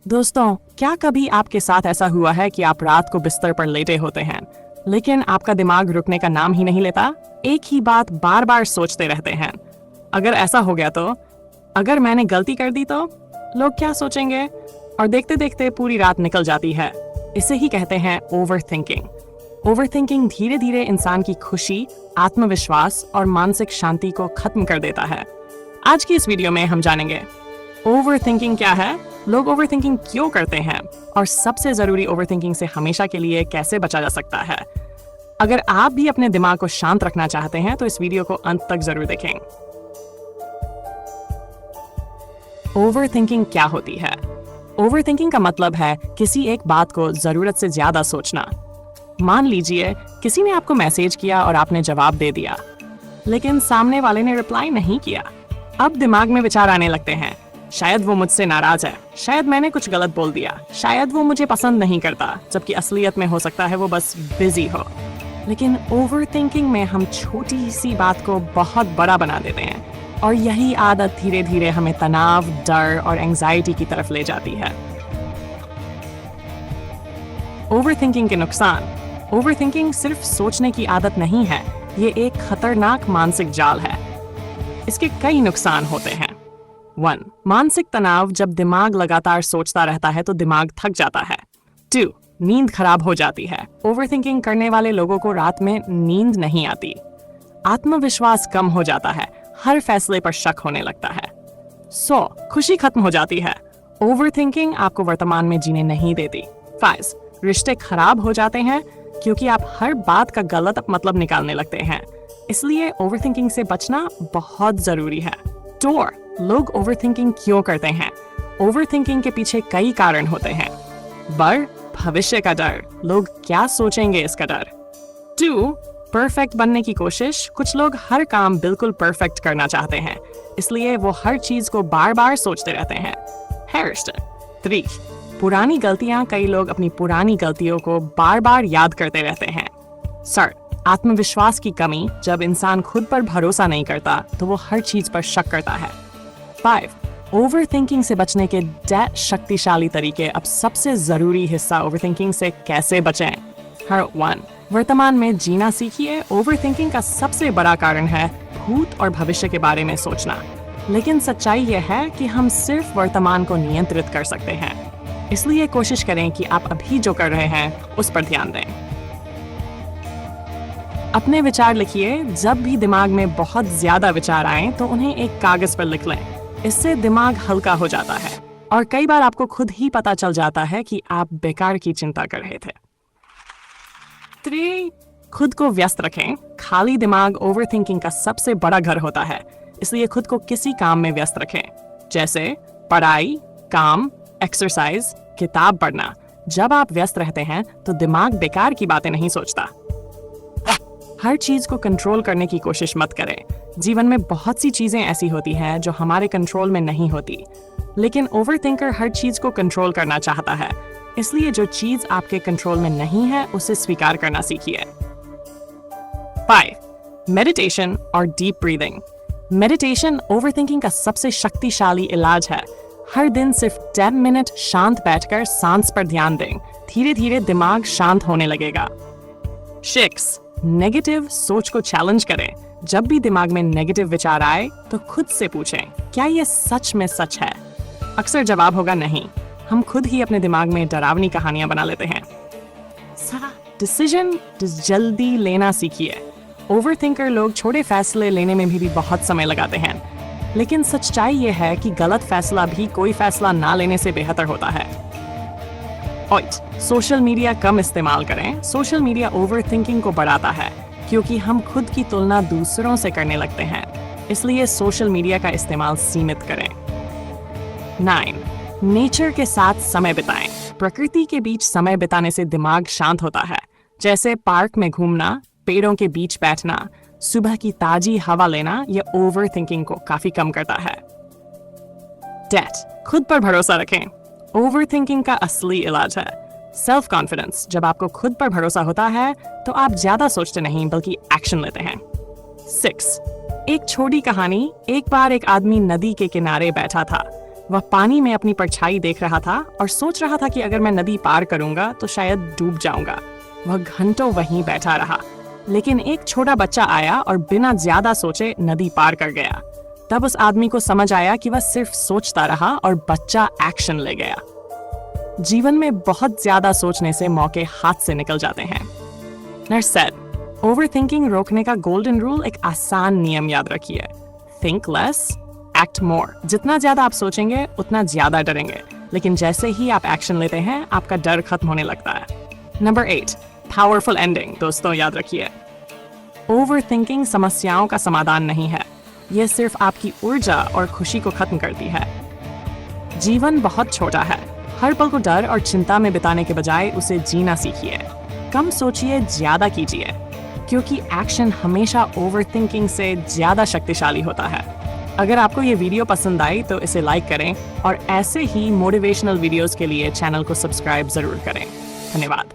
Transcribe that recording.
दोस्तों, क्या कभी आपके साथ ऐसा हुआ है कि आप रात को बिस्तर पर लेटे होते हैं, लेकिन आपका दिमाग रुकने का नाम ही नहीं लेता? एक ही बात बार बार सोचते रहते हैं। अगर ऐसा हो गया तो, अगर मैंने गलती कर दी तो लोग क्या सोचेंगे? और देखते देखते पूरी रात निकल जाती है। इसे ही कहते हैं ओवर थिंकिंग। ओवर थिंकिंग धीरे धीरे इंसान की खुशी, आत्मविश्वास और मानसिक शांति को खत्म कर देता है। आज की इस वीडियो में हम जानेंगे ओवर थिंकिंग क्या है, लोग ओवर थिंकिंग क्यों करते हैं, और सबसे जरूरी ओवर थिंकिंग से हमेशा के लिए कैसे बचा जा सकता है। अगर आप भी अपने दिमाग को शांत रखना चाहते हैं तो इस वीडियो को अंत तक जरूर देखें। ओवर थिंकिंग क्या होती है? ओवर थिंकिंग का मतलब है किसी एक बात को जरूरत से ज्यादा सोचना। मान लीजिए किसी ने आपको मैसेज किया और आपने जवाब दे दिया, लेकिन सामने वाले ने रिप्लाई नहीं किया। अब दिमाग में विचार आने लगते हैं, शायद वो मुझसे नाराज है, शायद मैंने कुछ गलत बोल दिया, शायद वो मुझे पसंद नहीं करता, जबकि असलियत में हो सकता है वो बस बिजी हो। लेकिन ओवर थिंकिंग में हम छोटी सी बात को बहुत बड़ा बना देते हैं, और यही आदत धीरे धीरे हमें तनाव, डर और एंजाइटी की तरफ ले जाती है। ओवर थिंकिंग के नुकसान। ओवर थिंकिंग सिर्फ सोचने की आदत नहीं है, ये एक खतरनाक मानसिक जाल है। इसके कई नुकसान होते हैं। 1. मानसिक तनाव। जब दिमाग लगातार सोचता रहता है तो दिमाग थक जाता है। 2. नींद खराब हो जाती है। ओवरथिंकिंग करने वाले लोगों को रात में नींद नहीं आती। आत्मविश्वास कम हो जाता है, हर फैसले पर शक होने लगता है। 100. खुशी खत्म हो जाती है। ओवरथिंकिंग आपको वर्तमान में जीने नहीं देती। 5. रिश्ते खराब हो जाते हैं क्योंकि आप हर बात का गलत मतलब निकालने लगते हैं। इसलिए ओवरथिंकिंग से बचना बहुत जरूरी है। 2. लोग ओवरथिंकिंग क्यों करते हैं? ओवरथिंकिंग के पीछे कई कारण होते हैं। भविष्य का डर, लोग क्या सोचेंगे इसका डर। 2. परफेक्ट बनने की कोशिश। कुछ लोग हर काम बिल्कुल परफेक्ट करना चाहते हैं, इसलिए वो हर चीज को बार बार सोचते रहते हैं। 3. पुरानी गलतियां। कई लोग अपनी पुरानी गलतियों को बार बार याद करते रहते हैं। आत्मविश्वास की कमी। जब इंसान खुद पर भरोसा नहीं करता तो वो हर चीज पर शक करता है। 5. ओवरथिंकिंग से बचने के 10 शक्तिशाली तरीके। अब सबसे जरूरी हिस्सा, ओवरथिंकिंग से कैसे बचें। 1. वर्तमान में जीना सीखिए। ओवरथिंकिंग का सबसे बड़ा कारण है भूत और भविष्य के बारे में सोचना, लेकिन सच्चाई यह है कि हम सिर्फ वर्तमान को नियंत्रित कर सकते हैं। इसलिए कोशिश करें कि आप अभी जो कर रहे हैं उस पर ध्यान दें। अपने विचार लिखिए। जब भी दिमाग में बहुत ज्यादा विचार आए तो उन्हें एक कागज पर लिख लें। इससे दिमाग हल्का हो जाता है और कई बार आपको खुद ही पता चल जाता है कि आप बेकार की चिंता कर रहे थे। 3. खुद को व्यस्त रखें। खाली दिमाग ओवरथिंकिंग का सबसे बड़ा घर होता है, इसलिए खुद को किसी काम में व्यस्त रखें, जैसे पढ़ाई, काम, एक्सरसाइज, किताब पढ़ना। जब आप व्यस्त रहते हैं तो दिमाग बेकार की बातें नहीं सोचता। हर चीज को कंट्रोल करने की कोशिश मत करें। जीवन में बहुत सी चीजें ऐसी होती हैं जो हमारे कंट्रोल में नहीं होती, लेकिन ओवरथिंकर हर चीज को कंट्रोल करना चाहता है। इसलिए जो चीज आपके कंट्रोल में नहीं है उसे स्वीकार करना सीखिए। 5. मेडिटेशन और डीप ब्रीदिंग। मेडिटेशन ओवरथिंकिंग का सबसे शक्तिशाली इलाज है। हर दिन सिर्फ 10 मिनट शांत बैठकर सांस पर ध्यान दें। धीरे धीरे दिमाग शांत होने लगेगा। 6. नेगेटिव सोच को चैलेंज करें। जब भी दिमाग में नेगेटिव विचार आए तो खुद से पूछें, क्या ये सच में सच है? अक्सर जवाब होगा नहीं। हम खुद ही अपने दिमाग में डरावनी कहानियां बना लेते हैं। डिसीजन जल्दी लेना सीखिए। ओवरथिंकर लोग छोटे फैसले लेने में भी बहुत समय लगाते हैं, लेकिन सच्चाई ये है कि गलत फैसला भी कोई फैसला ना लेने से बेहतर होता है। सोशल मीडिया कम इस्तेमाल करें। सोशल मीडिया ओवरथिंकिंग को बढ़ाता है क्योंकि हम खुद की तुलना दूसरों से करने लगते हैं, इसलिए सोशल मीडिया का इस्तेमाल सीमित करें। 9. नेचर के साथ समय बिताएं। प्रकृति के बीच समय बिताने से दिमाग शांत होता है, जैसे पार्क में घूमना, पेड़ों के बीच बैठना, सुबह की ताजी हवा लेना। यह ओवरथिंकिंग को काफी कम करता है। 10. खुद पर भरोसा रखें। ओवरथिंकिंग का असली इलाज है सेल्फ कॉन्फिडेंस। जब आपको खुद पर भरोसा होता है तो आप ज्यादा सोचते नहीं बल्कि एक्शन लेते हैं। 6. एक छोटी कहानी। एक बार एक आदमी नदी के किनारे बैठा था। वह पानी में अपनी परछाई देख रहा था और सोच रहा था कि अगर मैं नदी पार करूंगा तो शायद डूब जाऊंगा। वह घंटों वहीं बैठा रहा, लेकिन एक छोटा बच्चा आया और बिना ज्यादा सोचे नदी पार कर गया। तब उस आदमी को समझ आया कि वह सिर्फ सोचता रहा और बच्चा एक्शन ले गया। जीवन में बहुत ज्यादा सोचने से मौके हाथ से निकल जाते हैं। नर्स सेड, ओवरथिंकिंग रोकने का गोल्डन रूल एक आसान नियम याद रखिए। थिंक लेस, एक्ट मोर। जितना ज्यादा आप सोचेंगे उतना ज्यादा डरेंगे, लेकिन जैसे ही आप एक्शन लेते हैं आपका डर खत्म होने लगता है। Number 8, powerful ending. दोस्तों याद रखिए, ओवरथिंकिंग समस्याओं का समाधान नहीं है, यह सिर्फ आपकी ऊर्जा और खुशी को खत्म करती है। जीवन बहुत छोटा है, हर पल को डर और चिंता में बिताने के बजाय उसे जीना सीखिए। कम सोचिए, ज्यादा कीजिए, क्योंकि एक्शन हमेशा ओवरथिंकिंग से ज्यादा शक्तिशाली होता है। अगर आपको ये वीडियो पसंद आई तो इसे लाइक करें और ऐसे ही मोटिवेशनल वीडियोस के लिए चैनल को सब्सक्राइब जरूर करें। धन्यवाद।